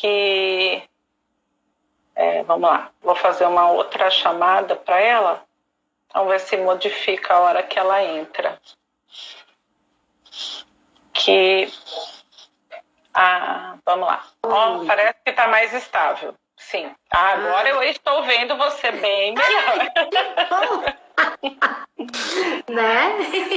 que... vamos lá, vou fazer uma outra chamada para ela. Vamos ver se modifica a hora que ela entra. Vamos lá. Parece que está mais estável. Sim. Agora eu estou vendo você bem melhor. Né?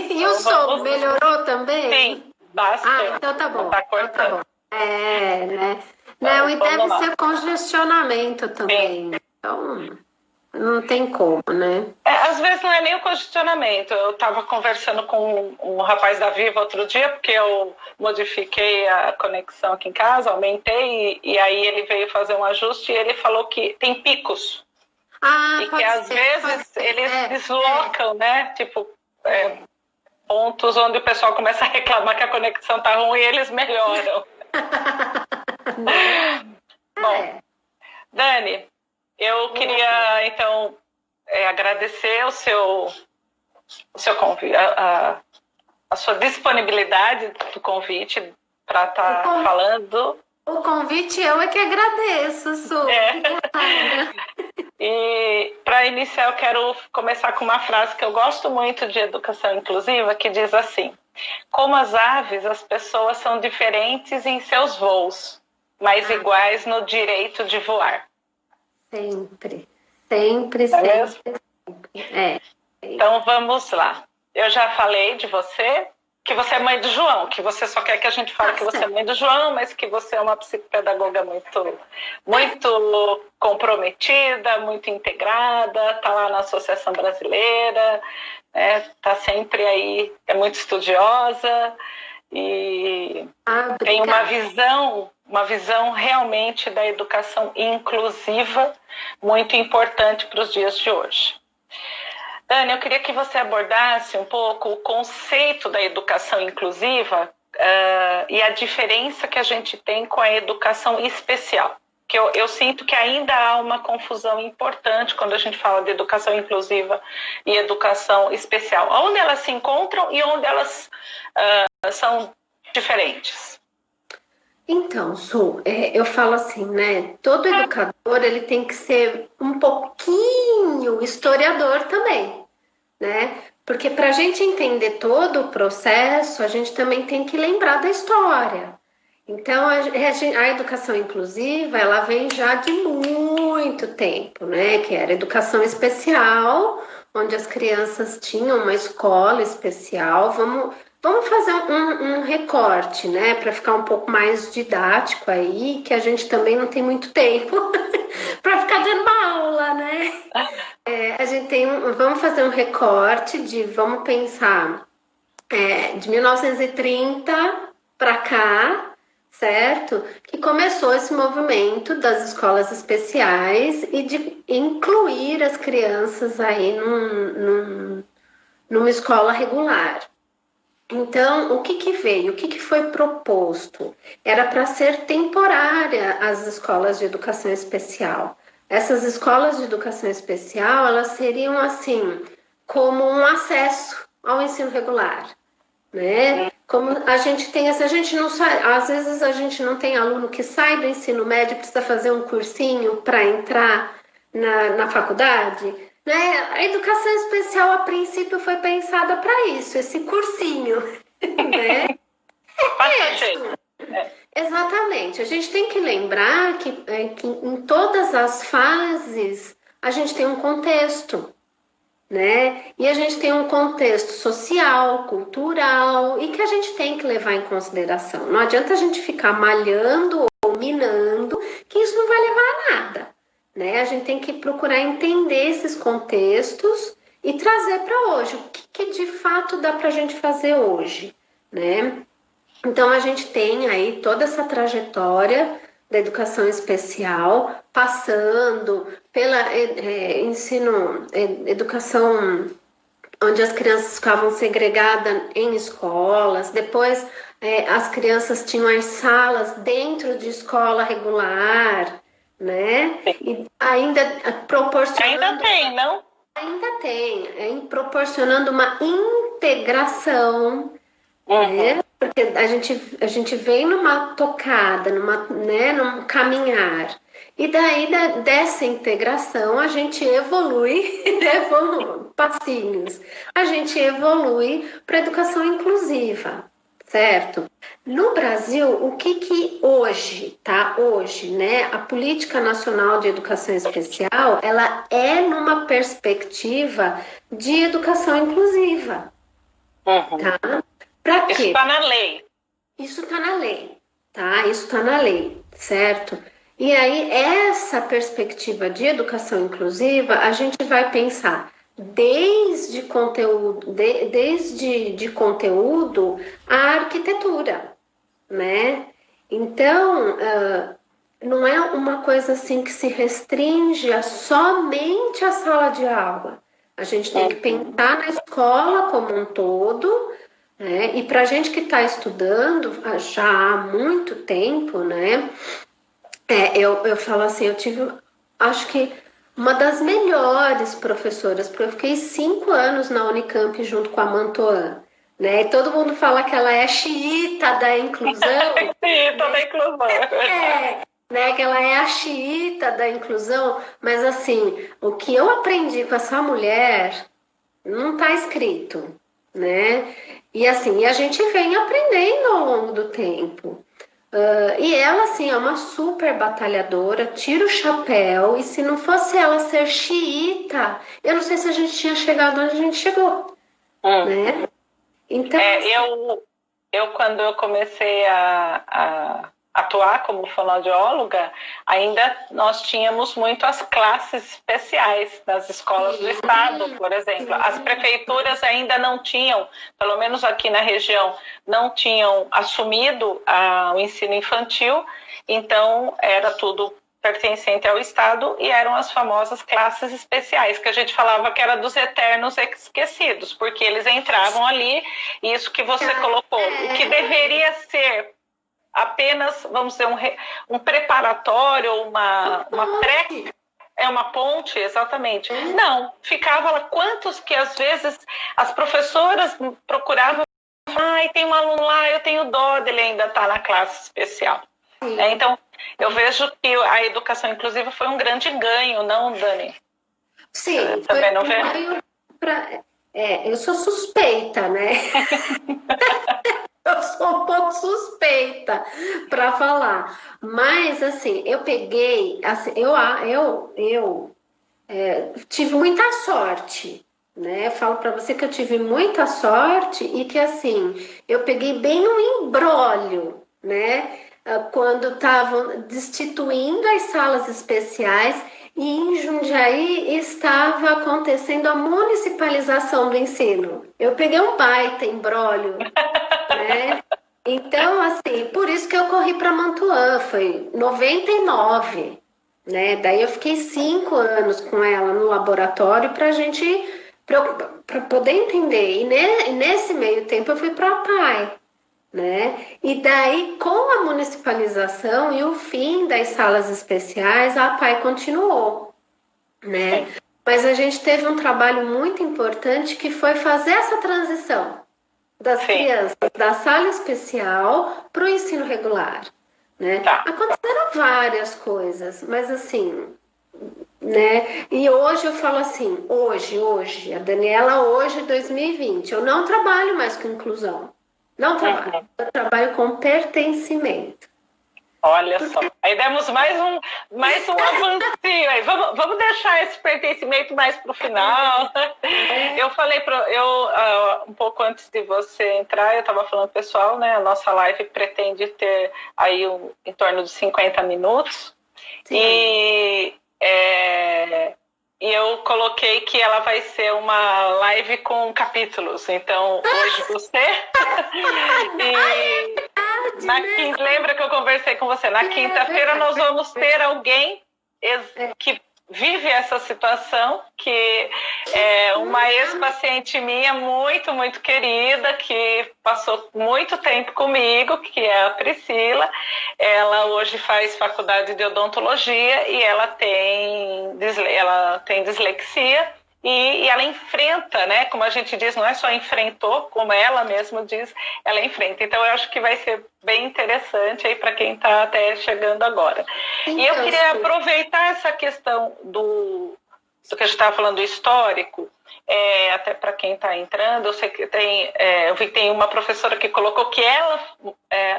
E o som melhorou também? Sim, bastante. Então tá bom. Tá cortando. Né? Não, e deve ser congestionamento também. Sim. Então, não tem como, né? Às vezes não é nem o congestionamento. Eu estava conversando com um rapaz da Viva outro dia, porque eu modifiquei a conexão aqui em casa, aumentei, e aí ele veio fazer um ajuste e ele falou que tem picos. E que às vezes eles deslocam, né? Tipo, pontos onde o pessoal começa a reclamar que a conexão tá ruim e eles melhoram. Bom, Dani, eu queria, então, agradecer o seu convite, a sua disponibilidade do convite para estar falando. O convite eu é que agradeço, Su. E para iniciar eu quero começar com uma frase que eu gosto muito de educação inclusiva, que diz assim: como as aves, as pessoas são diferentes em seus voos, mas iguais no direito de voar. Sempre. Sempre. Então vamos lá. Eu já falei de você, que você é mãe do João, que você só quer que a gente fale que você é mãe do João, mas que você é uma psicopedagoga muito comprometida, muito integrada, está lá na Associação Brasileira, está sempre aí, é muito estudiosa e tem uma visão realmente da educação inclusiva muito importante para os dias de hoje. Dani, eu queria que você abordasse um pouco o conceito da educação inclusiva e a diferença que a gente tem com a educação especial. Que eu sinto que ainda há uma confusão importante quando a gente fala de educação inclusiva e educação especial. Onde elas se encontram e onde elas são diferentes? Então, Su, eu falo assim, né? Todo educador, ele tem que ser um pouquinho historiador também, né? Porque para a gente entender todo o processo, a gente também tem que lembrar da história. Então, a educação inclusiva, ela vem já de muito tempo, né? Que era educação especial, onde as crianças tinham uma escola especial. Vamos fazer um recorte, né, para ficar um pouco mais didático aí, que a gente também não tem muito tempo para ficar dando uma aula, né? A gente vamos fazer um recorte vamos pensar, de 1930 para cá, certo? Que começou esse movimento das escolas especiais e de incluir as crianças aí numa escola regular. Então, o que veio? O que foi proposto? Era para ser temporária as escolas de educação especial. Essas escolas de educação especial, elas seriam assim, como um acesso ao ensino regular, né? Como a gente tem, se a gente não sai, às vezes a gente não tem aluno que sai do ensino médio e precisa fazer um cursinho para entrar na faculdade. Né? A educação especial, a princípio, foi pensada para isso, esse cursinho, né? Exatamente. A gente tem que lembrar que em todas as fases a gente tem um contexto, né? E a gente tem um contexto social, cultural e que a gente tem que levar em consideração. Não adianta a gente ficar malhando ou minando, que isso não vai levar a nada. Né? A gente tem que procurar entender esses contextos e trazer para hoje. O que de fato dá para a gente fazer hoje, né? Então, a gente tem aí toda essa trajetória da educação especial, passando pela educação onde as crianças ficavam segregadas em escolas, depois as crianças tinham as salas dentro de escola regular, né? E ainda proporcionando... Ainda tem, não? Ainda tem, proporcionando uma integração, né? Porque a gente vem numa tocada, num caminhar. E daí, dessa integração, a gente evolui, né, passinhos. A gente evolui para a educação inclusiva, certo? No Brasil, o que hoje, tá? Hoje, né, a Política Nacional de Educação Especial, ela é numa perspectiva de educação inclusiva, Uhum. tá? Para Isso quê? está na lei. Isso está na lei, tá? Isso está na lei, certo? E aí, essa perspectiva de educação inclusiva, a gente vai pensar desde conteúdo, desde de conteúdo à arquitetura, né? Então, não é uma coisa assim que se restringe a somente a sala de aula. A gente tem que pensar na escola como um todo, né? E para a gente que está estudando já há muito tempo, né? Eu falo assim, eu tive, acho que uma das melhores professoras, porque eu fiquei 5 anos na Unicamp junto com a Mantoan, né? E todo mundo fala que ela é a xiita da inclusão. Sim, toda a inclusão, é verdade. Né? Que ela é a xiita da inclusão, mas assim, o que eu aprendi com essa mulher não está escrito, né? E assim, a gente vem aprendendo ao longo do tempo. E ela, assim, é uma super batalhadora, tira o chapéu, e se não fosse ela ser xiita, eu não sei se a gente tinha chegado onde a gente chegou, né? Então, Eu quando eu comecei a atuar como fonoaudióloga, ainda nós tínhamos muito as classes especiais nas escolas do estado, por exemplo. As prefeituras ainda não tinham, pelo menos aqui na região, não tinham assumido o ensino infantil, então era tudo pertencente ao Estado e eram as famosas classes especiais, que a gente falava que era dos eternos esquecidos, porque eles entravam ali, e isso que você colocou, o que deveria ser apenas, vamos dizer, um preparatório, uma pré... É uma ponte, exatamente. Não, ficava lá, quantos que às vezes as professoras procuravam, tem um aluno lá, eu tenho dó dele ainda estar na classe especial. Então, eu vejo que a educação inclusiva foi um grande ganho, não, Dani? Sim, também não vê? Eu sou suspeita, né? Eu sou um pouco suspeita para falar, mas assim, eu peguei, assim, eu tive muita sorte, né? Eu falo para você que eu tive muita sorte e que assim, eu peguei bem um imbróglio, né? Quando estavam destituindo as salas especiais e em Jundiaí estava acontecendo a municipalização do ensino. Eu peguei um baita imbróglio, né? Então, assim, por isso que eu corri para Mantuan, foi 99, né? Daí eu fiquei 5 anos com ela no laboratório para poder entender. E nesse meio tempo eu fui para a PAI, né? E daí, com a municipalização e o fim das salas especiais, a PAI continuou, né? Mas a gente teve um trabalho muito importante que foi fazer essa transição das crianças da sala especial para o ensino regular, né? Aconteceram várias coisas, mas assim, né? E hoje eu falo assim, hoje, a Daniela hoje, 2020, eu não trabalho mais com inclusão, não trabalho, eu trabalho com pertencimento. Olha só, aí demos mais um avancinho aí. Vamos deixar esse pertencimento mais para o final. Eu falei, um pouco antes de você entrar, eu estava falando pessoal, né? A nossa live pretende ter aí em torno de 50 minutos. Sim. E eu coloquei que ela vai ser uma live com capítulos. Então, hoje você... lembra que eu conversei com você? Na quinta-feira nós vamos ter alguém que vive essa situação, que é uma ex-paciente minha muito, muito querida, que passou muito tempo comigo, que é a Priscila. Ela hoje faz faculdade de odontologia e ela tem dislexia. e ela enfrenta, né? Como a gente diz, não é só enfrentou, como ela mesma diz, ela enfrenta. Então, eu acho que vai ser bem interessante aí para quem está até chegando agora. Então, e eu queria aproveitar essa questão do que a gente estava falando do histórico, até para quem está entrando, eu sei que eu vi que tem uma professora que colocou que ela,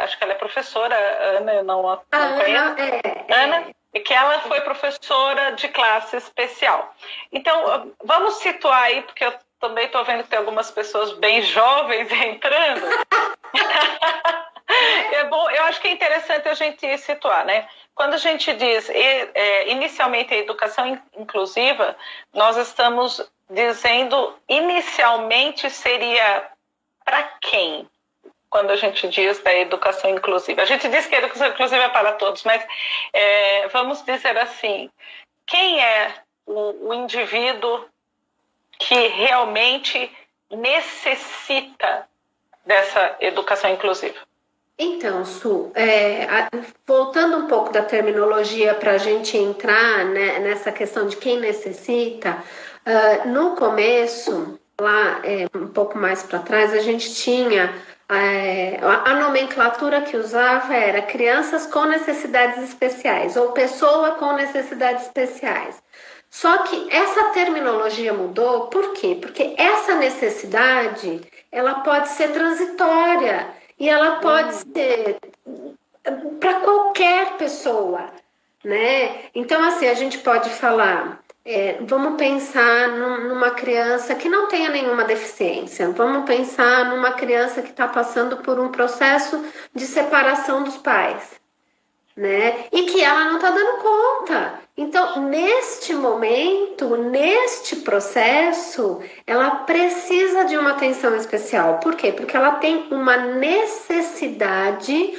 acho que ela é professora, Ana, eu não conheço. Ana, e que ela foi professora de classe especial. Então, vamos situar aí, porque eu também estou vendo que tem algumas pessoas bem jovens entrando. É bom, eu acho que é interessante a gente situar, né? Quando a gente diz inicialmente a educação inclusiva, nós estamos dizendo inicialmente seria para quem? Quando a gente diz da educação inclusiva. A gente diz que a educação inclusiva é para todos, mas vamos dizer assim, quem é o indivíduo que realmente necessita dessa educação inclusiva? Então, Su, voltando um pouco da terminologia para a gente entrar, né, nessa questão de quem necessita, no começo, lá um pouco mais para trás, a gente tinha a nomenclatura que usava era crianças com necessidades especiais ou pessoa com necessidades especiais. Só que essa terminologia mudou, por quê? Porque essa necessidade, ela pode ser transitória. E ela pode ser para qualquer pessoa, né? Então, assim, a gente pode falar, vamos pensar numa criança que não tenha nenhuma deficiência, vamos pensar numa criança que está passando por um processo de separação dos pais, né? E que ela não está dando conta. Então, neste momento, neste processo, ela precisa de uma atenção especial. Por quê? Porque ela tem uma necessidade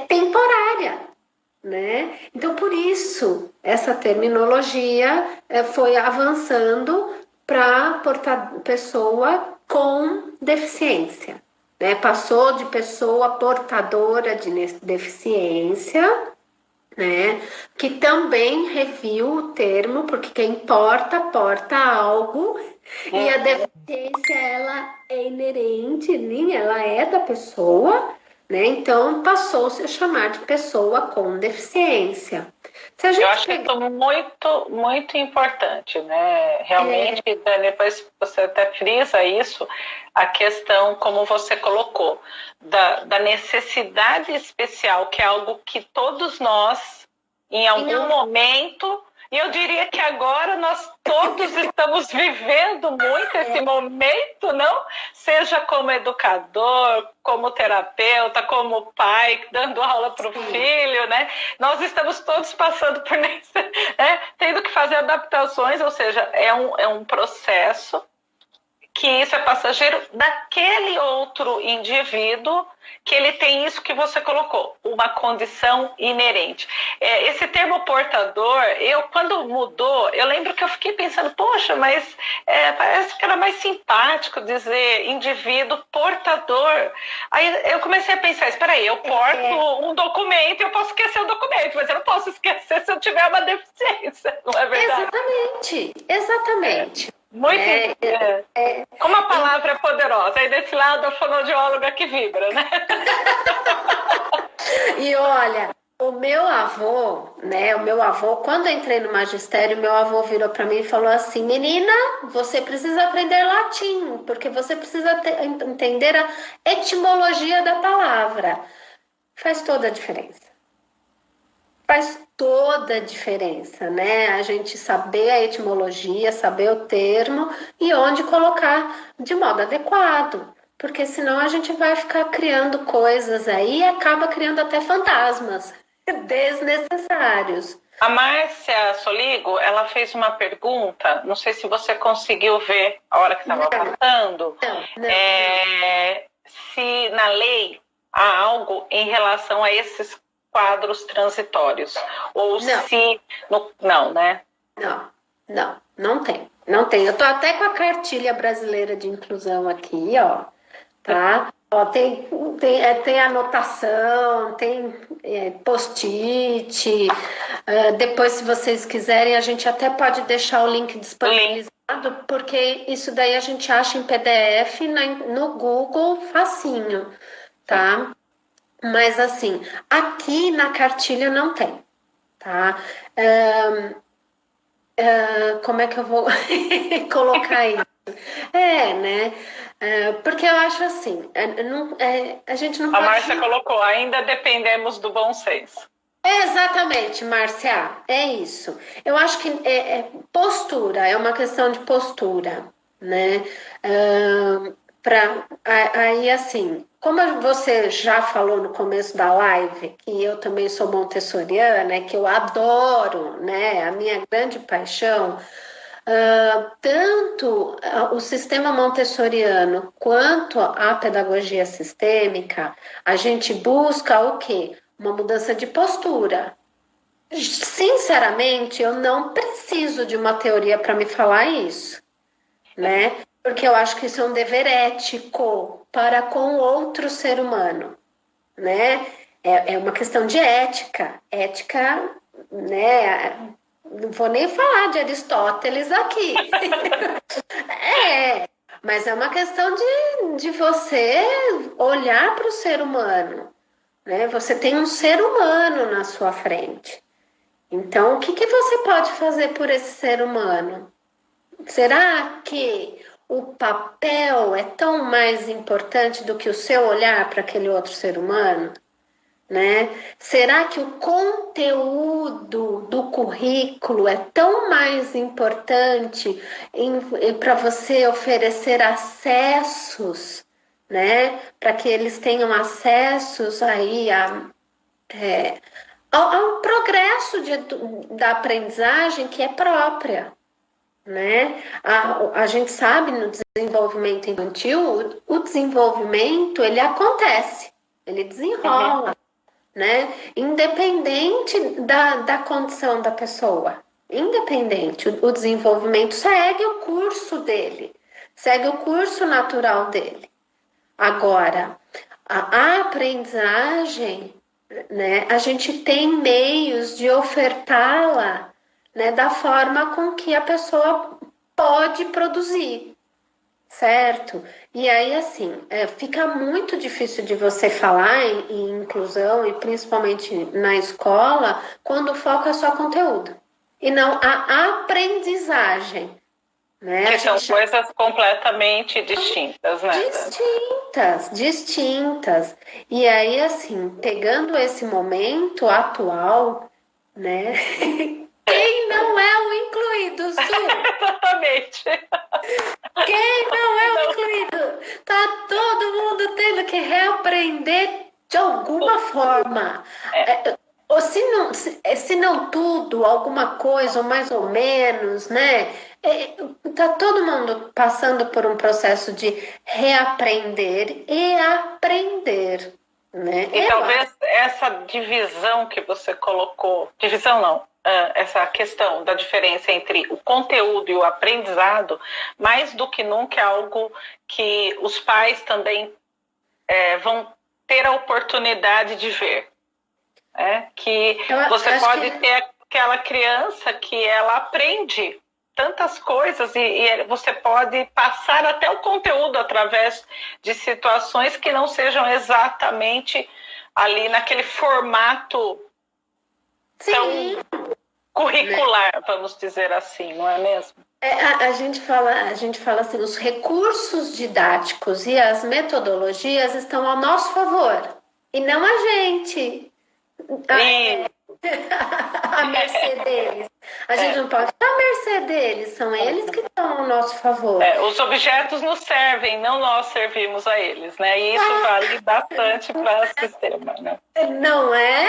temporária, né? Então, por isso, essa terminologia foi avançando para pessoa com deficiência. Né? Passou de pessoa portadora de deficiência, né? Que também reviu o termo, porque quem porta algo, e a deficiência ela é inerente, né? Ela é da pessoa, né? Então passou-se a chamar de pessoa com deficiência. Se a gente Eu acho que isso muito, muito importante, né? Realmente, Dani, depois você até frisa isso, a questão, como você colocou, da necessidade especial, que é algo que todos nós, em algum momento, e eu diria que agora nós todos estamos vivendo muito esse momento, não? Seja como educador, como terapeuta, como pai, dando aula para o filho, né? Nós estamos todos passando por isso, né? Tendo que fazer adaptações, ou seja, é um processo que isso é passageiro daquele outro indivíduo que ele tem isso que você colocou, uma condição inerente. Esse termo portador, quando mudou, eu lembro que eu fiquei pensando, poxa, mas parece que era mais simpático dizer indivíduo portador. Aí eu comecei a pensar, espera aí, eu porto um documento e eu posso esquecer o documento, mas eu não posso esquecer se eu tiver uma deficiência, não é verdade? Exatamente. Muito como a palavra é poderosa, aí desse lado a fonoaudióloga que vibra, né? E olha, o meu avô, quando eu entrei no magistério, meu avô virou para mim e falou assim: menina, você precisa aprender latim, porque você precisa entender a etimologia da palavra. Faz toda a diferença. Faz toda a diferença, né? A gente saber a etimologia, saber o termo e onde colocar de modo adequado. Porque senão a gente vai ficar criando coisas aí e acaba criando até fantasmas desnecessários. A Márcia Soligo, ela fez uma pergunta, não sei se você conseguiu ver a hora que estava passando, se na lei há algo em relação a esses quadros transitórios, ou se... Não, né? Não tem. Não tem. Eu tô até com a cartilha brasileira de inclusão aqui, ó, tá? Ó, tem anotação, tem post-it. Depois, se vocês quiserem, a gente até pode deixar o link disponibilizado cuidado, porque isso daí a gente acha em PDF no Google facinho, tá? Mas assim, aqui na cartilha não tem, tá? Como é que eu vou colocar isso? Né? Porque eu acho assim, a gente não A pode... Márcia colocou, ainda dependemos do bom senso. Exatamente, Márcia, é isso. Eu acho que postura, é uma questão de postura, né? Aí, assim, como você já falou no começo da live, que eu também sou montessoriana, que eu adoro, né? A minha grande paixão, tanto o sistema montessoriano quanto a pedagogia sistêmica, a gente busca o quê? Uma mudança de postura. Sinceramente, eu não preciso de uma teoria para me falar isso, né? Porque eu acho que isso é um dever ético para com outro ser humano, né? É uma questão de ética. Ética, né? Não vou nem falar de Aristóteles aqui. Mas é uma questão de você olhar para o ser humano, né? Você tem um ser humano na sua frente. Então, o que você pode fazer por esse ser humano? Será que o papel é tão mais importante do que o seu olhar para aquele outro ser humano? Né? Será que o conteúdo do currículo é tão mais importante para você oferecer acessos, né? Para que eles tenham acessos aí ao progresso da aprendizagem que é própria, né? A gente sabe no desenvolvimento infantil, o desenvolvimento ele acontece, ele desenrola, né? Independente da condição da pessoa, independente, o desenvolvimento segue o curso dele, segue o curso natural dele. Agora, a aprendizagem, né, a gente tem meios de ofertá-la, né, da forma com que a pessoa pode produzir, certo? E aí, assim, fica muito difícil de você falar em inclusão, e principalmente na escola, quando o foco é só conteúdo, e não a aprendizagem. Né? Que são coisas completamente distintas, né? Distintas. E aí, assim, pegando esse momento atual, né? Quem não é o incluído, Su? Exatamente. Quem não é o incluído? Tá todo mundo tendo que reaprender de alguma forma. Ou se não tudo, alguma coisa, ou mais ou menos, né? Tá todo mundo passando por um processo de reaprender e aprender, né? E talvez essa divisão que você colocou, divisão não, essa questão da diferença entre o conteúdo e o aprendizado, mais do que nunca é algo que os pais também vão ter a oportunidade de ver. Que você pode ter aquela criança que ela aprende tantas coisas e você pode passar até o conteúdo através de situações que não sejam exatamente ali naquele formato tão curricular, vamos dizer assim, não é mesmo? A gente fala assim, os recursos didáticos e as metodologias estão ao nosso favor e não a gente. A mercê deles. A gente não pode estar à mercê deles, são eles que estão ao nosso favor. Os objetos nos servem, não nós servimos a eles, né? E isso vale bastante para o sistema, né? Não é?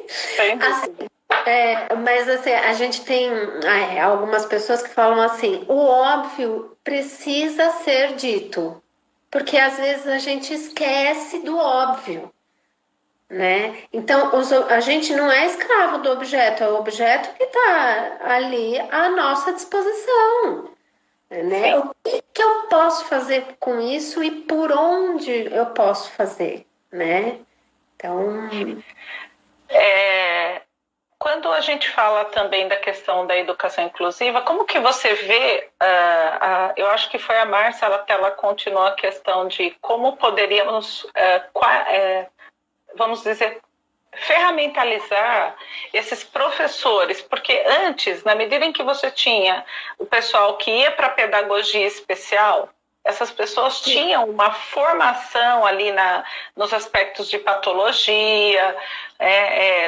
Sem dúvida. Mas assim, a gente tem algumas pessoas que falam assim, o óbvio precisa ser dito, porque às vezes a gente esquece do óbvio. Né? Então, a gente não é escravo do objeto, é o objeto que está ali à nossa disposição. Né? O que eu posso fazer com isso e por onde eu posso fazer? Né? Então. quando a gente fala também da questão da educação inclusiva, como que você vê, eu acho que foi a Márcia, ela continuou a questão de como poderíamos, vamos dizer, ferramentalizar esses professores, porque antes, na medida em que você tinha o pessoal que ia para a pedagogia especial, essas pessoas tinham uma formação ali nos aspectos de patologia,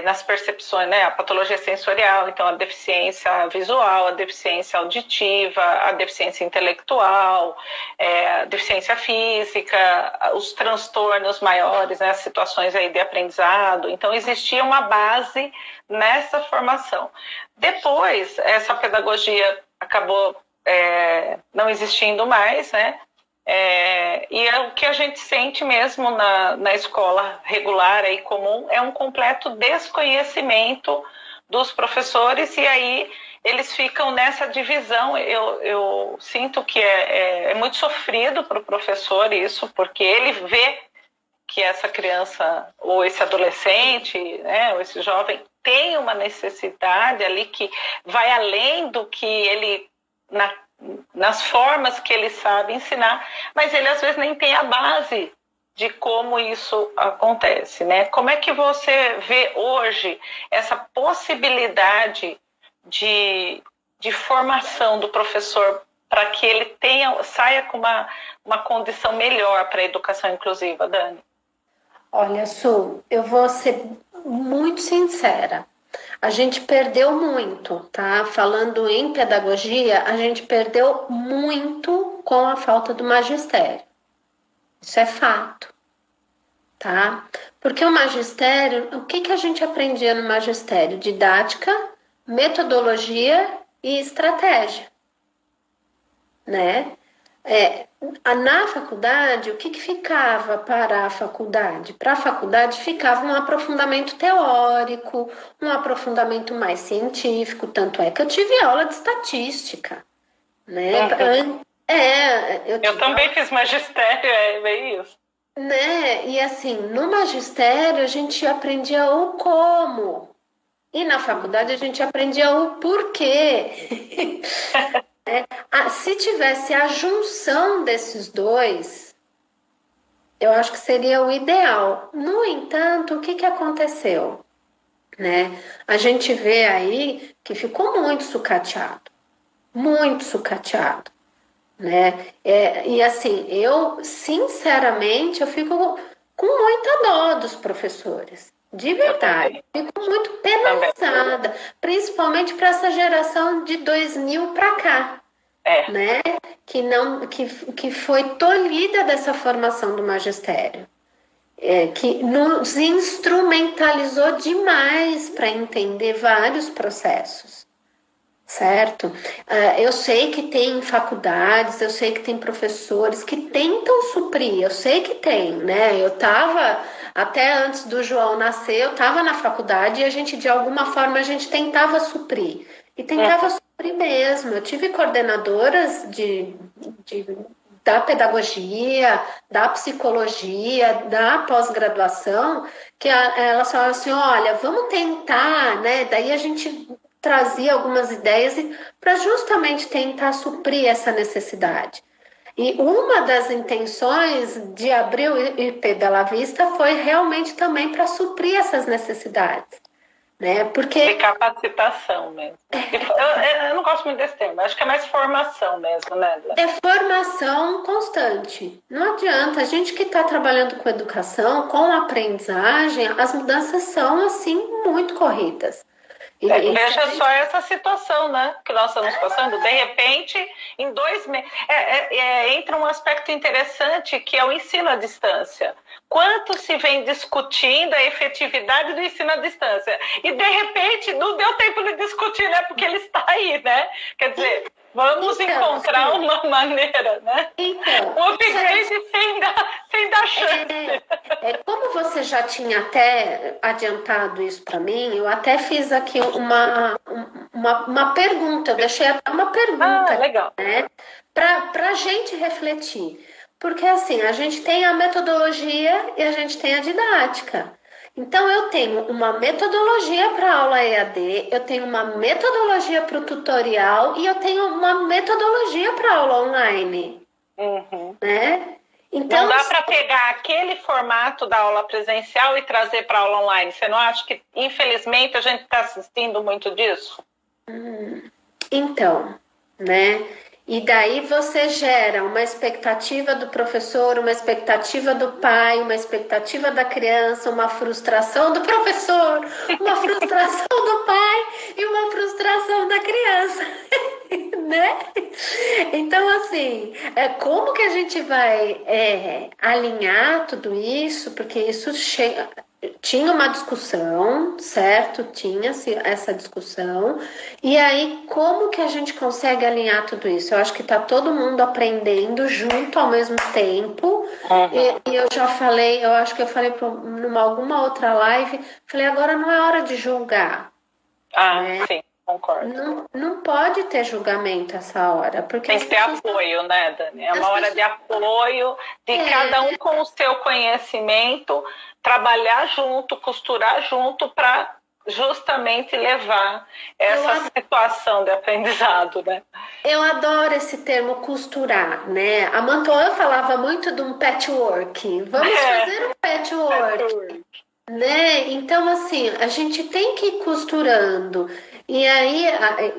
nas percepções, né? A patologia sensorial, então a deficiência visual, a deficiência auditiva, a deficiência intelectual, a deficiência física, os transtornos maiores, né? As situações aí de aprendizado. Então existia uma base nessa formação. Depois, essa pedagogia acabou não existindo mais, né? E o que a gente sente mesmo na escola regular e comum é um completo desconhecimento dos professores, e aí eles ficam nessa divisão. Eu sinto que é muito sofrido para o professor isso, porque ele vê que essa criança ou esse adolescente, né, ou esse jovem tem uma necessidade ali que vai além do que ele nas formas que ele sabe ensinar, mas ele às vezes nem tem a base de como isso acontece, né? Como é que você vê hoje essa possibilidade de formação do professor para que ele saia com uma condição melhor para a educação inclusiva, Dani? Olha, Su, eu vou ser muito sincera. A gente perdeu muito, tá? Falando em pedagogia, a gente perdeu muito com a falta do magistério. Isso é fato, tá? Porque o magistério, o que a gente aprendia no magistério? Didática, metodologia e estratégia, né? Na faculdade, o que ficava para a faculdade? Para a faculdade ficava um aprofundamento teórico, um aprofundamento mais científico, tanto é que eu tive aula de estatística, né? Eu também fiz magistério, é bem isso. Né? E assim, no magistério a gente aprendia o como, e na faculdade a gente aprendia o porquê. Se tivesse a junção desses dois, eu acho que seria o ideal. No entanto, o que aconteceu? Né? A gente vê aí que ficou muito sucateado. Né? E assim, eu sinceramente eu fico com muita dó dos professores. De verdade, fico muito penalizada, principalmente para essa geração de 2000 para cá, né? Que foi tolhida dessa formação do magistério, que nos instrumentalizou demais para entender vários processos, certo? Eu sei que tem faculdades, eu sei que tem professores que tentam suprir, eu sei que tem, né? Eu estava, até antes do João nascer, eu estava na faculdade e a gente, de alguma forma, a gente tentava suprir. E tentava suprir mesmo. Eu tive coordenadoras da pedagogia, da psicologia, da pós-graduação, que elas falaram assim, olha, vamos tentar, né? Daí a gente trazia algumas ideias para justamente tentar suprir essa necessidade. E uma das intenções de abrir o IP Bela Vista foi realmente também para suprir essas necessidades. Né? Porque... De capacitação mesmo. Eu não gosto muito desse termo, acho que é mais formação mesmo, né? É formação constante. Não adianta, a gente que está trabalhando com educação, com aprendizagem, as mudanças são assim muito corridas. Veja só essa situação, né, que nós estamos passando. De repente, em 2 meses, entra um aspecto interessante que é o ensino à distância. Quanto se vem discutindo a efetividade do ensino à distância? E, de repente, não deu tempo de discutir, né, porque ele está aí, né? Quer dizer, vamos encontrar uma maneira, né? Um upgrade sem dar chance. Como você já tinha até adiantado isso para mim, eu até fiz aqui uma pergunta, eu deixei até uma pergunta, legal. Né, para a gente refletir. Porque assim, a gente tem a metodologia e a gente tem a didática. Então, eu tenho uma metodologia para aula EAD, eu tenho uma metodologia para o tutorial e eu tenho uma metodologia para aula online, Uhum. né? Não Então, dá para pegar aquele formato da aula presencial e trazer para a aula online. Você não acha que, infelizmente, a gente está assistindo muito disso? então, né? E daí você gera uma expectativa do professor, uma expectativa do pai, uma expectativa da criança, uma frustração do professor, uma frustração do pai e uma frustração da criança, né? Então, assim, como que a gente vai alinhar tudo isso? Porque isso tinha uma discussão, certo? Tinha-se essa discussão. E aí, como que a gente consegue alinhar tudo isso? Eu acho que está todo mundo aprendendo junto ao mesmo tempo. Uhum. E eu já falei, eu acho que eu falei numa alguma outra live, falei, agora não é hora de julgar, Ah, né? sim, concordo. Não pode ter julgamento essa hora, porque Tem as que ter pessoas, apoio, né, Dani? É as uma hora de pessoas apoio, de cada um com o seu conhecimento, trabalhar junto, costurar junto para justamente levar essa situação de aprendizado, né? eu adoro esse termo costurar, né? A Mantoan falava muito de um patchwork. Vamos fazer um patchwork, né? Então, assim, a gente tem que ir costurando. E aí,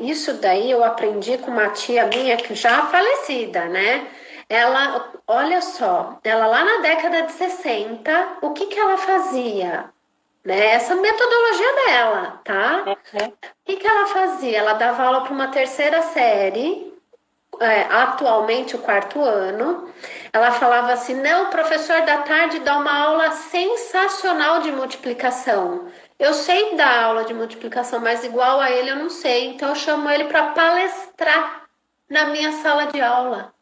isso daí eu aprendi com uma tia minha que já falecida, né? Ela, olha só, ela lá na década de 60, o que que ela fazia? Né? Essa metodologia dela, tá? Uhum. O que que ela fazia? Ela dava aula para uma terceira série, atualmente o quarto ano. Ela falava assim: não, o professor da tarde dá uma aula sensacional de multiplicação. Eu sei dar aula de multiplicação, mas igual a ele eu não sei. Então eu chamo ele para palestrar na minha sala de aula.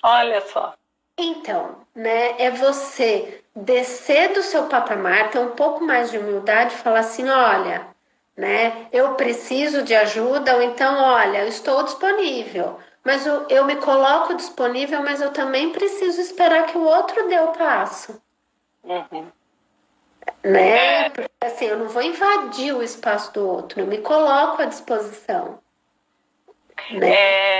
Olha só. Então, né, é você descer do seu patamar, ter um pouco mais de humildade e falar assim: olha, né, eu preciso de ajuda, ou então, olha, eu estou disponível, mas eu me coloco disponível, mas eu também preciso esperar que o outro dê o passo, Uhum. né? Porque assim, eu não vou invadir o espaço do outro, eu me coloco à disposição, né?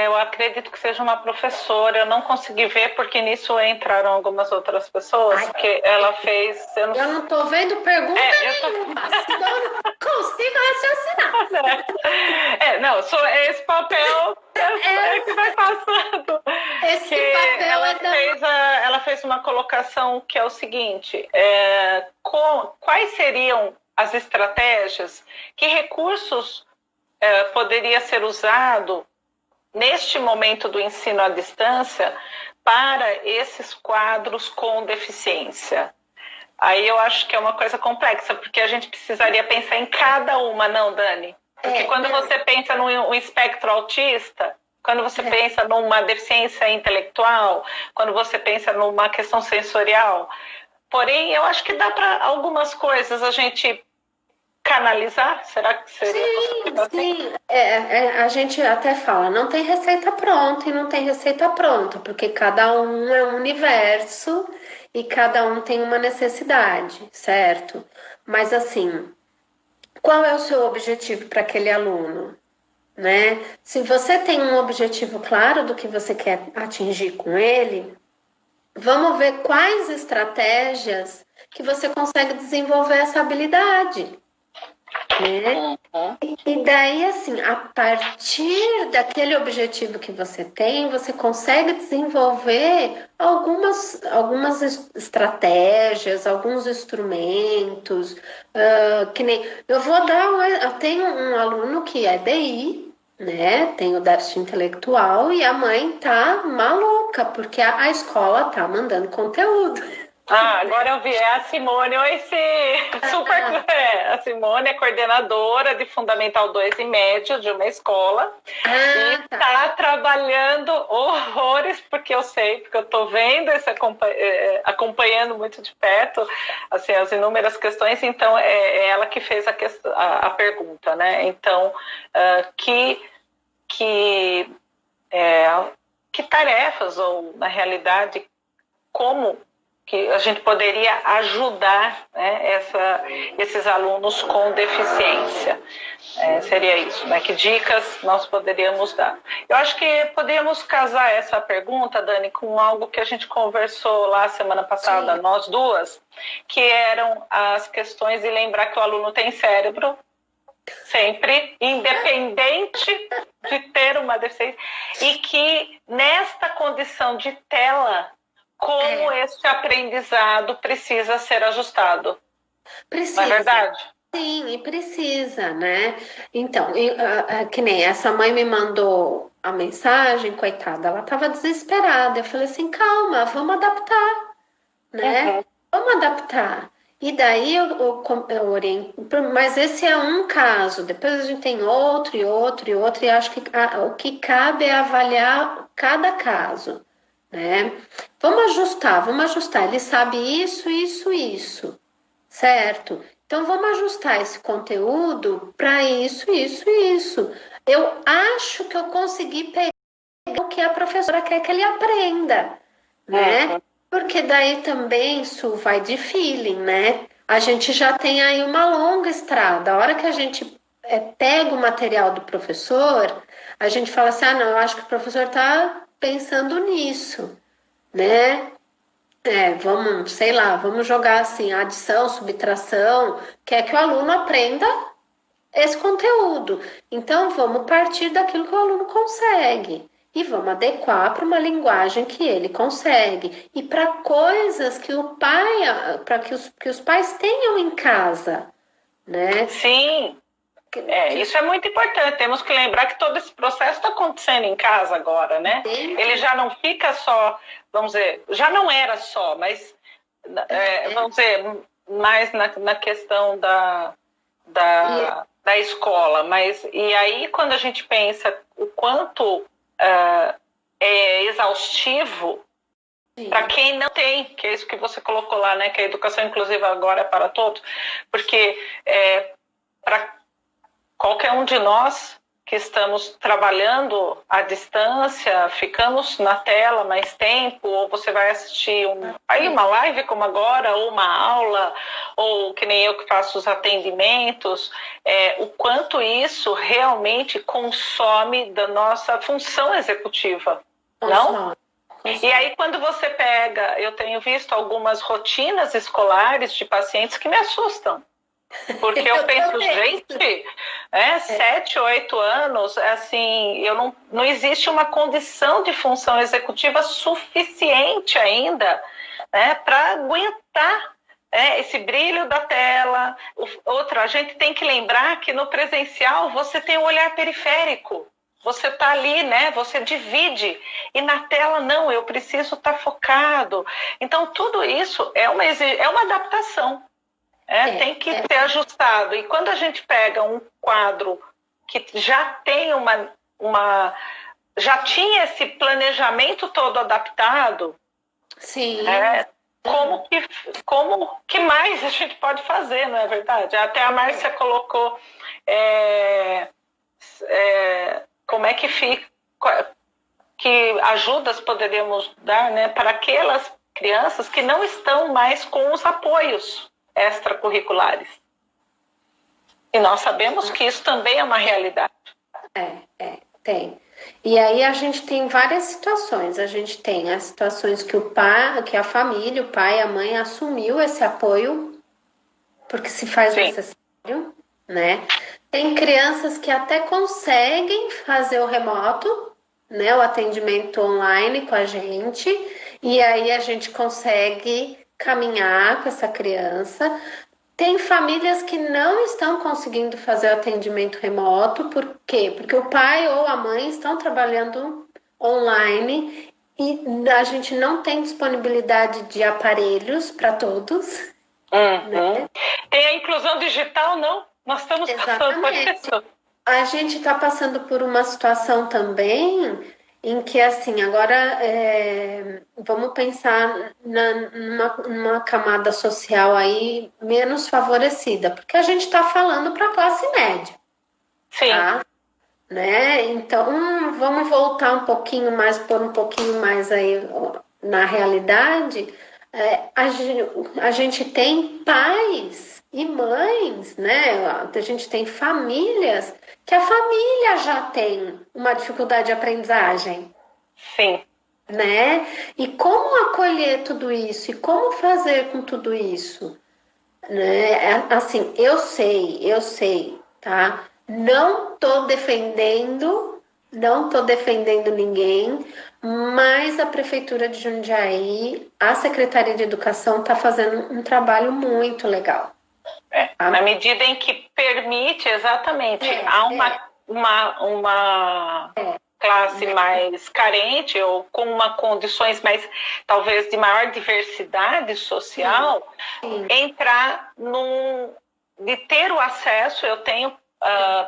Eu acredito que seja uma professora. Eu não consegui ver porque nisso entraram algumas outras pessoas. Ai, Que ela fez. eu não estou vendo pergunta nenhuma, senão eu não consigo raciocinar. Não, esse papel que vai passando. Esse papel Ela fez uma colocação que é o seguinte: quais seriam as estratégias, que recursos poderia ser usado neste momento do ensino à distância para esses quadros com deficiência? Aí eu acho que é uma coisa complexa, porque a gente precisaria pensar em cada uma, não, Dani? Porque quando você pensa num espectro autista, quando você pensa numa deficiência intelectual, quando você pensa numa questão sensorial, porém, eu acho que dá para algumas coisas a gente canalizar. Será que seria possível? sim. A gente até fala, não tem receita pronta e não tem receita pronta, porque cada um é um universo e cada um tem uma necessidade, certo? Mas assim, qual é o seu objetivo para aquele aluno? Né? Se você tem um objetivo claro do que você quer atingir com ele, vamos ver quais estratégias que você consegue desenvolver essa habilidade, né? E daí, assim, a partir daquele objetivo que você tem, você consegue desenvolver algumas estratégias, alguns instrumentos, que nem eu vou dar, eu tenho um aluno que é DI, né? Tem o déficit intelectual e a mãe tá maluca porque a escola tá mandando conteúdo. Agora eu vi, é a Simone. Oi, super. A Simone é coordenadora de Fundamental 2 e Médio de uma escola e está trabalhando horrores, porque eu sei, porque eu estou vendo, acompanhando muito de perto assim, as inúmeras questões. Então, é ela que fez a pergunta, né? Então, que tarefas, ou na realidade, como que a gente poderia ajudar, né, esses alunos com deficiência. Seria isso, né? Que dicas nós poderíamos dar? Eu acho que poderíamos casar essa pergunta, Dani, com algo que a gente conversou lá semana passada, nós duas, que eram as questões de lembrar que o aluno tem cérebro, sempre, independente de ter uma deficiência, e que nesta condição de tela, como esse aprendizado precisa ser ajustado. Precisa. Não é verdade? Sim, e precisa, né? Então, que nem essa mãe me mandou a mensagem, coitada, ela estava desesperada. Eu falei assim, calma, vamos adaptar, né? Vamos adaptar. E daí eu oriento, mas esse é um caso, depois a gente tem outro, e acho que o que cabe é avaliar cada caso, né? Vamos ajustar. Ele sabe isso, certo? Então, vamos ajustar esse conteúdo para isso. Eu acho que eu consegui pegar o que a professora quer que ele aprenda, né? Porque daí também isso vai de feeling, né? A gente já tem aí uma longa estrada. A hora que a gente pega o material do professor, a gente fala assim, não, eu acho que o professor está pensando nisso, né? Vamos jogar assim, adição, subtração, quer que o aluno aprenda esse conteúdo. Então, vamos partir daquilo que o aluno consegue e vamos adequar para uma linguagem que ele consegue e para coisas que que os pais tenham em casa, né? Sim. Isso é muito importante. Temos que lembrar que todo esse processo está acontecendo em casa agora, né? Ele já não fica só, vamos dizer, já não era só, mas vamos dizer, mais na questão da escola. Mas e aí quando a gente pensa o quanto é exaustivo para quem não tem, que é isso que você colocou lá, né? Que a educação inclusiva agora é para todos, porque para qualquer um de nós que estamos trabalhando à distância, ficamos na tela mais tempo, ou você vai assistir uma live como agora, ou uma aula, ou que nem eu que faço os atendimentos, o quanto isso realmente consome da nossa função executiva, não? E aí quando você pega, eu tenho visto algumas rotinas escolares de pacientes que me assustam. Porque eu penso, gente, 7, 8 anos, assim, não existe uma condição de função executiva suficiente ainda, né, para aguentar esse brilho da tela. A gente tem que lembrar que no presencial você tem um olhar periférico. Você está ali, né? Você divide. E na tela, não, eu preciso estar focado. Então, tudo isso é uma adaptação. Tem que ser ajustado. E quando a gente pega um quadro que já tem já tinha esse planejamento todo adaptado, sim. Como que mais a gente pode fazer, não é verdade? Até a Márcia colocou como é que fica, que ajudas poderíamos dar, né, para aquelas crianças que não estão mais com os apoios extracurriculares. E nós sabemos que isso também é uma realidade. Tem. E aí a gente tem várias situações. A gente tem as situações que a família, o pai, a mãe assumiu esse apoio porque se faz necessário, né? Tem crianças que até conseguem fazer o remoto, né? O atendimento online com a gente, e aí a gente consegue caminhar com essa criança. Tem famílias que não estão conseguindo fazer o atendimento remoto, por quê? Porque o pai ou a mãe estão trabalhando online e a gente não tem disponibilidade de aparelhos para todos. Né? Tem a inclusão digital, não? Nós estamos passando por isso. A gente está passando por uma situação também em que, assim, agora vamos pensar numa camada social aí menos favorecida, porque a gente está falando para a classe média. Sim. Tá? Né? Então, vamos voltar um pouquinho mais, pôr um pouquinho mais aí na realidade. A gente tem pais e mães, né? A gente tem famílias que a família já tem uma dificuldade de aprendizagem, Sim. né? E como acolher tudo isso? E como fazer com tudo isso? Né? Assim, eu sei, tá? Não tô defendendo ninguém, mas a Prefeitura de Jundiaí, a Secretaria de Educação está fazendo um trabalho muito legal. Tá? Na medida em que permite, exatamente, há uma classe mais carente ou com condições mais, talvez, de maior diversidade social, entrar de ter o acesso. Eu tenho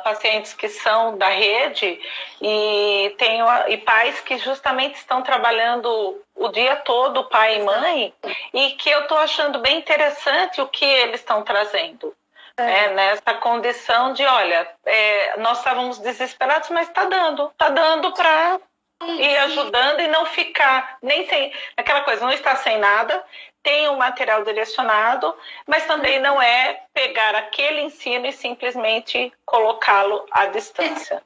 pacientes que são da rede e pais que justamente estão trabalhando o dia todo, pai e mãe, e que eu estou achando bem interessante o que eles estão trazendo. Nessa condição de, olha, nós estávamos desesperados, mas está dando para ir ajudando e não ficar nem sem aquela coisa, não está sem nada, tem um material direcionado, mas também não é pegar aquele ensino e simplesmente colocá-lo à distância.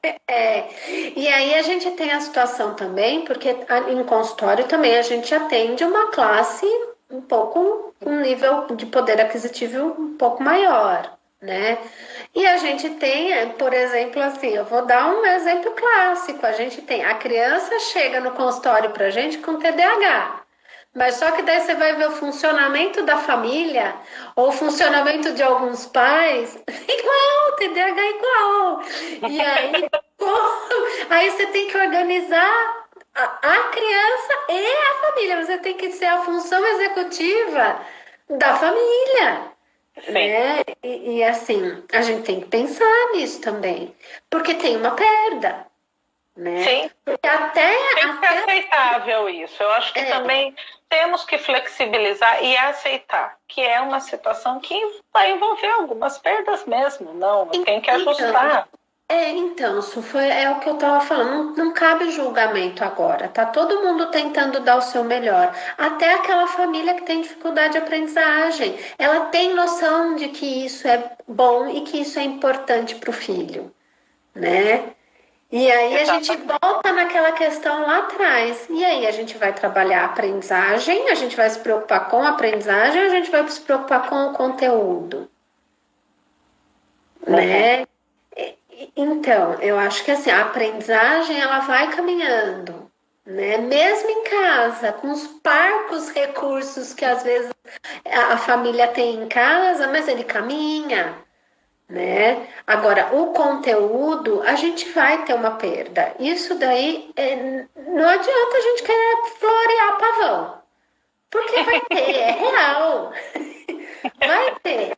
E aí a gente tem a situação também, porque em consultório também a gente atende uma classe um nível de poder aquisitivo um pouco maior, né? E a gente tem, por exemplo, assim, eu vou dar um exemplo clássico, a criança chega no consultório pra gente com TDAH, mas só que daí você vai ver o funcionamento da família ou o funcionamento de alguns pais igual, TDAH igual. E aí, aí você tem que organizar a criança e a família, você tem que ser a função executiva da família. Né? E assim, a gente tem que pensar nisso também, porque tem uma perda, né? Sim. Porque tem que ser aceitável isso. Eu acho que também temos que flexibilizar e aceitar que é uma situação que vai envolver algumas perdas mesmo, não, tem que ajustar. Então, é o que eu estava falando, não cabe julgamento agora, tá todo mundo tentando dar o seu melhor, até aquela família que tem dificuldade de aprendizagem, ela tem noção de que isso é bom e que isso é importante para o filho, né? E aí a gente volta naquela questão lá atrás, e aí a gente vai trabalhar a aprendizagem, a gente vai se preocupar com a aprendizagem, a gente vai se preocupar com o conteúdo, né? Então, eu acho que assim, a aprendizagem ela vai caminhando, né? Mesmo em casa, com os parcos recursos que às vezes a família tem em casa, mas ele caminha, né? Agora, o conteúdo, a gente vai ter uma perda. Isso daí, não adianta a gente querer florear pavão, porque vai ter, é real. Vai ter.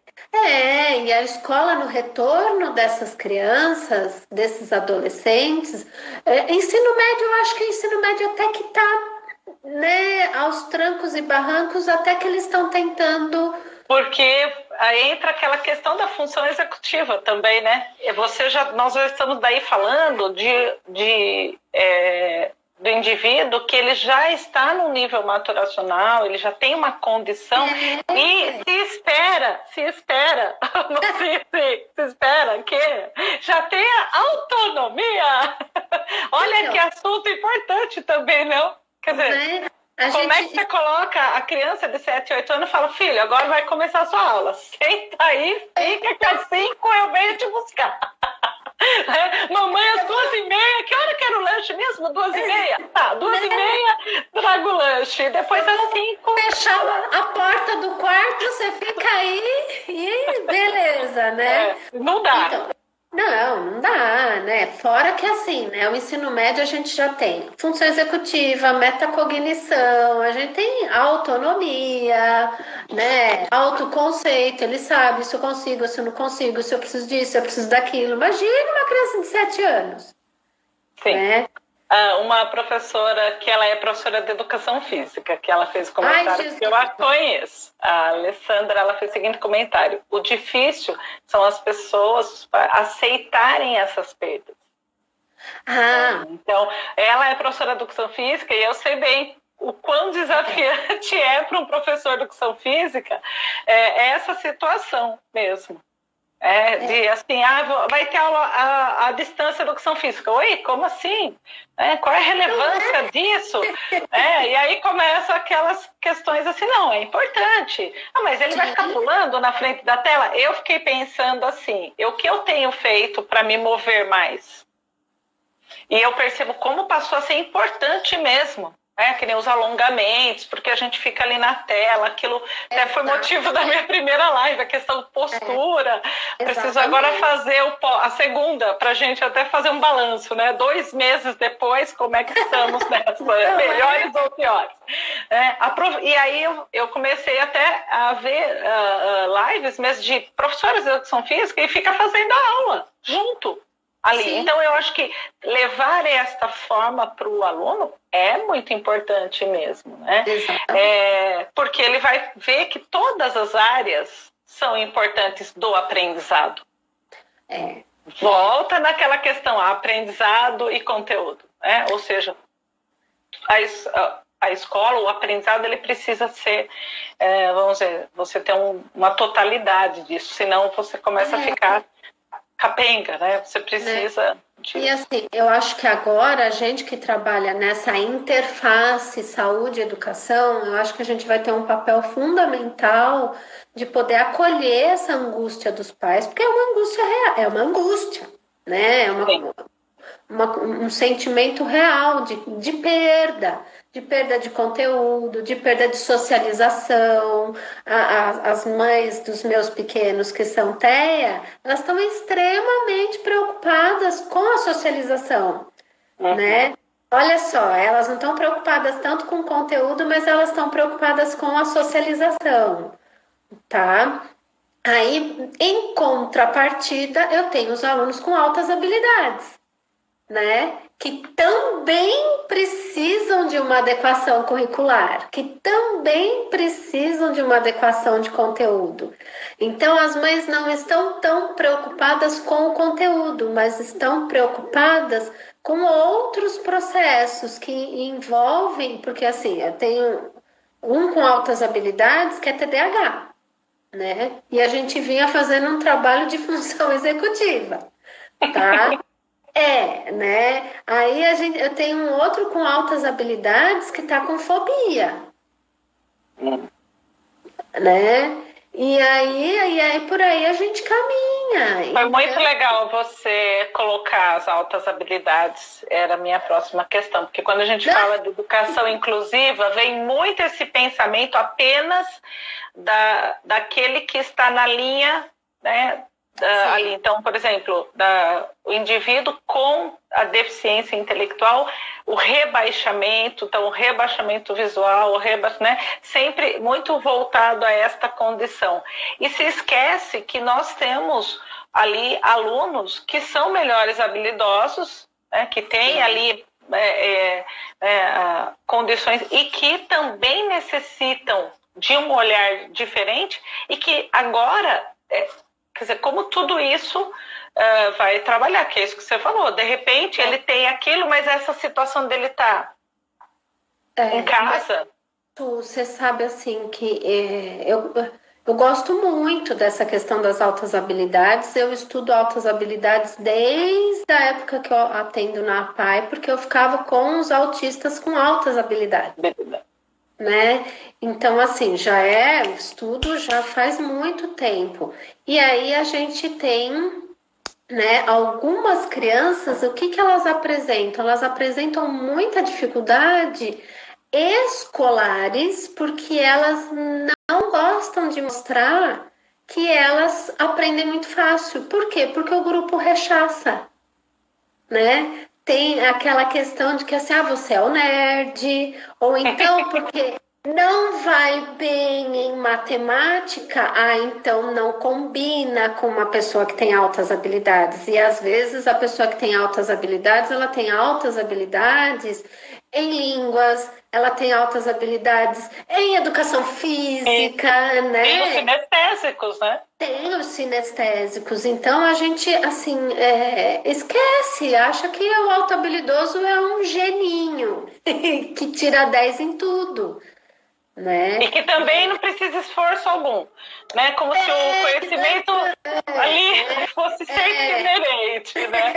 E a escola no retorno dessas crianças, desses adolescentes, ensino médio, eu acho que o ensino médio até que está, né, aos trancos e barrancos, até que eles estão tentando. Porque aí entra aquela questão da função executiva também, né? Nós já estamos daí falando do indivíduo que ele já está no nível maturacional, ele já tem uma condição e se espera que já tenha autonomia. Olha que assunto importante também, não? Quer dizer, como é que você coloca a criança de 7, 8 anos e fala, filho, agora vai começar a sua aula, senta aí, fica que às 5 eu venho te buscar. Mamãe, às 2h30, que hora que era o lanche mesmo? 2h30? Tá, 2h30 trago o lanche. Depois às 5. Fechar a porta do quarto, você fica aí e beleza, né? Não dá. Então, não dá, né? Fora que assim, né? O ensino médio a gente já tem função executiva, metacognição, a gente tem autonomia, né? Autoconceito, ele sabe se eu consigo, se eu não consigo, se eu preciso disso, se eu preciso daquilo. Imagina uma criança de 7 anos. Sim. Né? Uma professora, que ela é professora de educação física, que ela fez comentário que eu a conheço. A Alessandra, ela fez o seguinte comentário: o difícil são as pessoas aceitarem essas perdas. Então, ela é professora de educação física e eu sei bem o quão desafiante é para um professor de educação física essa situação mesmo. De assim, vai ter aula à distância da educação física. Oi, como assim? Qual é a relevância disso? E aí começam aquelas questões assim, não, é importante. Mas ele vai ficar pulando na frente da tela? Eu fiquei pensando assim, o que eu tenho feito para me mover mais? E eu percebo como passou a ser importante mesmo. Que nem os alongamentos, porque a gente fica ali na tela, aquilo até foi motivo da minha primeira live, a questão de postura. Preciso agora fazer a segunda, para a gente até fazer um balanço, né? 2 meses depois, como é que estamos nessa? Melhores ou piores? E aí eu comecei até a ver lives mesmo de professores de educação física e fica fazendo a aula junto. Ali. Sim. Então, eu acho que levar esta forma para o aluno é muito importante mesmo, né? Porque ele vai ver que todas as áreas são importantes do aprendizado. Volta naquela questão, aprendizado e conteúdo. Ou seja, a escola, o aprendizado, ele precisa ser, vamos dizer, você ter uma totalidade disso, senão você começa a ficar capenga, né? Você precisa... E assim, eu acho que agora a gente que trabalha nessa interface saúde e educação, eu acho que a gente vai ter um papel fundamental de poder acolher essa angústia dos pais, porque é uma angústia real, é uma angústia, né? É um sentimento real de perda de conteúdo, de perda de socialização. As mães dos meus pequenos que são TEA, elas estão extremamente preocupadas com a socialização, né? Olha só, elas não estão preocupadas tanto com o conteúdo, mas elas estão preocupadas com a socialização, tá? Aí, em contrapartida, eu tenho os alunos com altas habilidades, né? Que também precisam de uma adequação curricular, que também precisam de uma adequação de conteúdo. Então, as mães não estão tão preocupadas com o conteúdo, mas estão preocupadas com outros processos que envolvem, porque assim, eu tenho um com altas habilidades que é TDAH, né? E a gente vinha fazendo um trabalho de função executiva, tá? Né? Aí eu tenho um outro com altas habilidades que tá com fobia, né? E aí por aí a gente caminha. Foi muito legal você colocar as altas habilidades, era a minha próxima questão, porque quando a gente fala de educação inclusiva, vem muito esse pensamento apenas daquele que está na linha, né? Ali, então, por exemplo, o indivíduo com a deficiência intelectual, o rebaixamento, então o rebaixamento visual, né, sempre muito voltado a esta condição. E se esquece que nós temos ali alunos que são melhores habilidosos, né, que têm ali condições e que também necessitam de um olhar diferente e que agora... Quer dizer, como tudo isso vai trabalhar, que é isso que você falou. De repente, ele tem aquilo, mas essa situação dele tá em casa. Você sabe, assim, que eu gosto muito dessa questão das altas habilidades. Eu estudo altas habilidades desde a época que eu atendo na APAE, porque eu ficava com os autistas com altas habilidades. Né? Então, assim, estudo já faz muito tempo. E aí a gente tem, né, algumas crianças, o que elas apresentam? Elas apresentam muita dificuldade escolares, porque elas não gostam de mostrar que elas aprendem muito fácil. Por quê? Porque o grupo rechaça, né? Tem aquela questão de que assim, você é o nerd, ou então porque não vai bem em matemática, então não combina com uma pessoa que tem altas habilidades. E às vezes a pessoa que tem altas habilidades, ela tem altas habilidades em línguas, ela tem altas habilidades em educação física, né? Tem os sinestésicos, né? Tem os sinestésicos. Então a gente, assim, esquece, acha que o autohabilidoso é um geninho que tira 10 em tudo, né? E que também não precisa esforço algum, né? Como se o conhecimento ali fosse sempre inerente, né?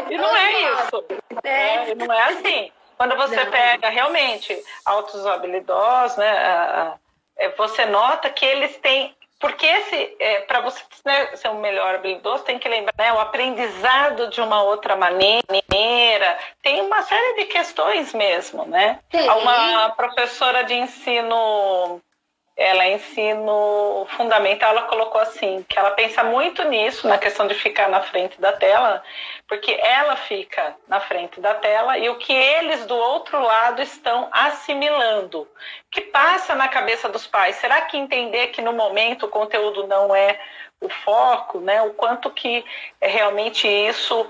E não é isso, né? E não é assim. Quando você pega realmente altos habilidosos, né? Você nota que eles têm... Porque para você, né, ser um melhor habilidoso, tem que lembrar, né, o aprendizado de uma outra maneira, tem uma série de questões mesmo, né? Uma professora de ensino fundamental, ela colocou assim, que ela pensa muito nisso, na questão de ficar na frente da tela, porque ela fica na frente da tela e o que eles do outro lado estão assimilando, que passa na cabeça dos pais. Será que entender que no momento o conteúdo não é o foco, né? O quanto que realmente isso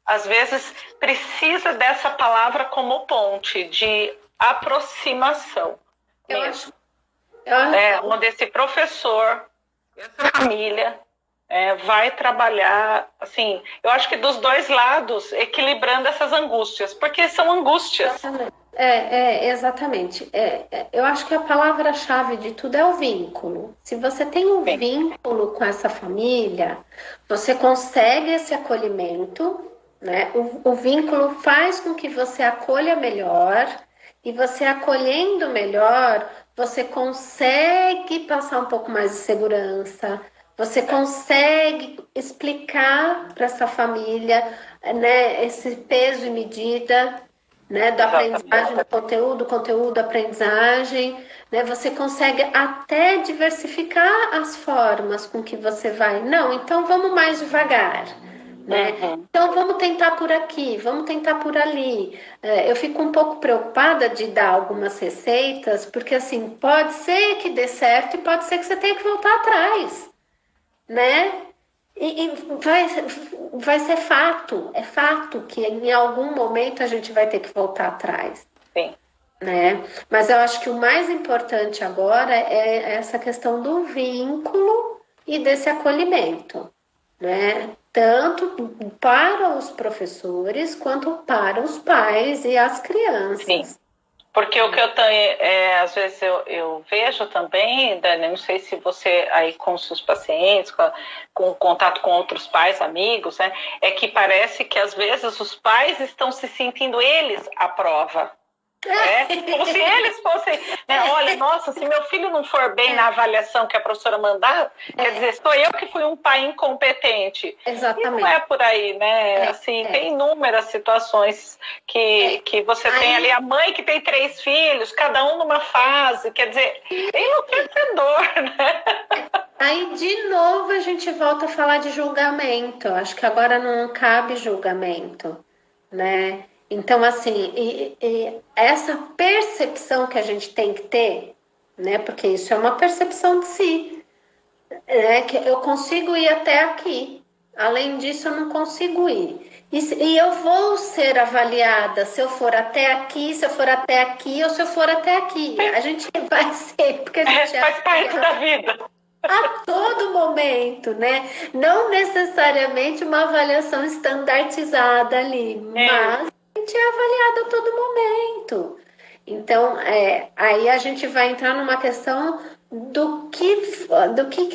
às vezes precisa dessa palavra como ponte de aproximação. Onde esse professor, essa família vai trabalhar, assim, eu acho que dos dois lados, equilibrando essas angústias, porque são angústias. Exatamente. Eu acho que a palavra-chave de tudo é o vínculo. Se você tem um vínculo com essa família, você consegue esse acolhimento, né? O vínculo faz com que você acolha melhor. E você acolhendo melhor, você consegue passar um pouco mais de segurança, você consegue explicar para essa família, né, esse peso e medida, né, da aprendizagem do conteúdo, aprendizagem, né, você consegue até diversificar as formas com que você vai. Não, então vamos mais devagar. Né? Então vamos tentar por aqui, vamos tentar por ali. Eu fico um pouco preocupada de dar algumas receitas, porque assim, pode ser que dê certo e pode ser que você tenha que voltar atrás, né? E vai ser fato, é fato que em algum momento a gente vai ter que voltar atrás. Sim. Né? Mas eu acho que o mais importante agora é essa questão do vínculo e desse acolhimento, né? Tanto para os professores quanto para os pais e as crianças. Sim, porque o que eu tenho, às vezes eu vejo também, Dani, não sei se você aí com os seus pacientes, com contato com outros pais, amigos, né, é que parece que às vezes os pais estão se sentindo eles à prova. Como se eles fossem, né? Olha, nossa, se meu filho não for bem na avaliação que a professora mandar, quer dizer, sou eu que fui um pai incompetente. Exatamente. E não é por aí, né? Assim, tem inúmeras situações que você tem ali a mãe que tem 3 filhos, cada um numa fase, quer dizer, é enlouquecedor, né? Aí, de novo, a gente volta a falar de julgamento. Acho que agora não cabe julgamento, né? Então, assim, essa percepção que a gente tem que ter, né? Porque isso é uma percepção de si, né? Que eu consigo ir até aqui. Além disso, eu não consigo ir. E eu vou ser avaliada se eu for até aqui, se eu for até aqui ou se eu for até aqui. A gente vai ser, porque a gente faz parte da vida. A todo momento, né? Não necessariamente uma avaliação estandartizada ali, mas a gente é avaliado a todo momento. Então, aí a gente vai entrar numa questão do que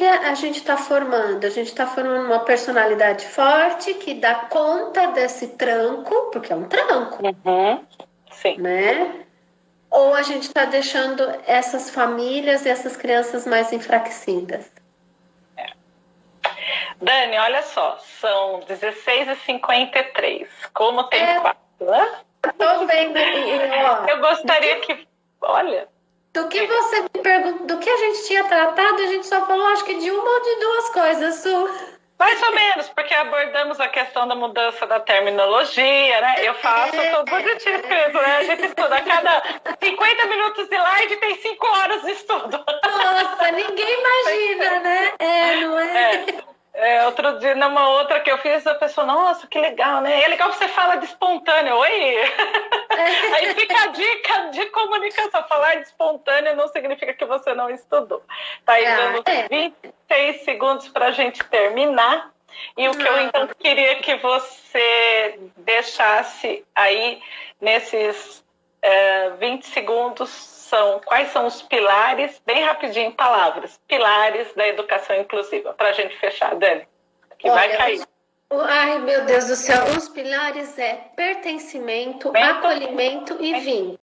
a gente está formando. A gente está formando uma personalidade forte que dá conta desse tranco, porque é um tranco, Sim. né? Ou a gente está deixando essas famílias e essas crianças mais enfraquecidas? Dani, olha só, são 16h53. Como tem quatro, né? Estou vendo. Eu gostaria que, olha... Do que você me perguntou, do que a gente tinha tratado, a gente só falou, acho que de uma ou de duas coisas, Su. Mais ou menos, porque abordamos a questão da mudança da terminologia, né? Eu faço tudo bonitinho escrito, né? A gente estuda. A cada 50 minutos de live tem 5 horas de estudo. Nossa, ninguém imagina, né? Não é? Outro dia, numa outra que eu fiz, a pessoa, nossa, que legal, né? É legal que você fala de espontâneo. Oi! Aí fica a dica de comunicação. Falar de espontâneo não significa que você não estudou. Tá aí dando 26 segundos para a gente terminar. E o que eu então queria que você deixasse aí nesses 20 segundos são quais são os pilares, bem rapidinho em palavras, pilares da educação inclusiva, para a gente fechar, Dani, que vai cair. Ai, meu Deus do céu, os pilares é pertencimento, acolhimento e vínculo.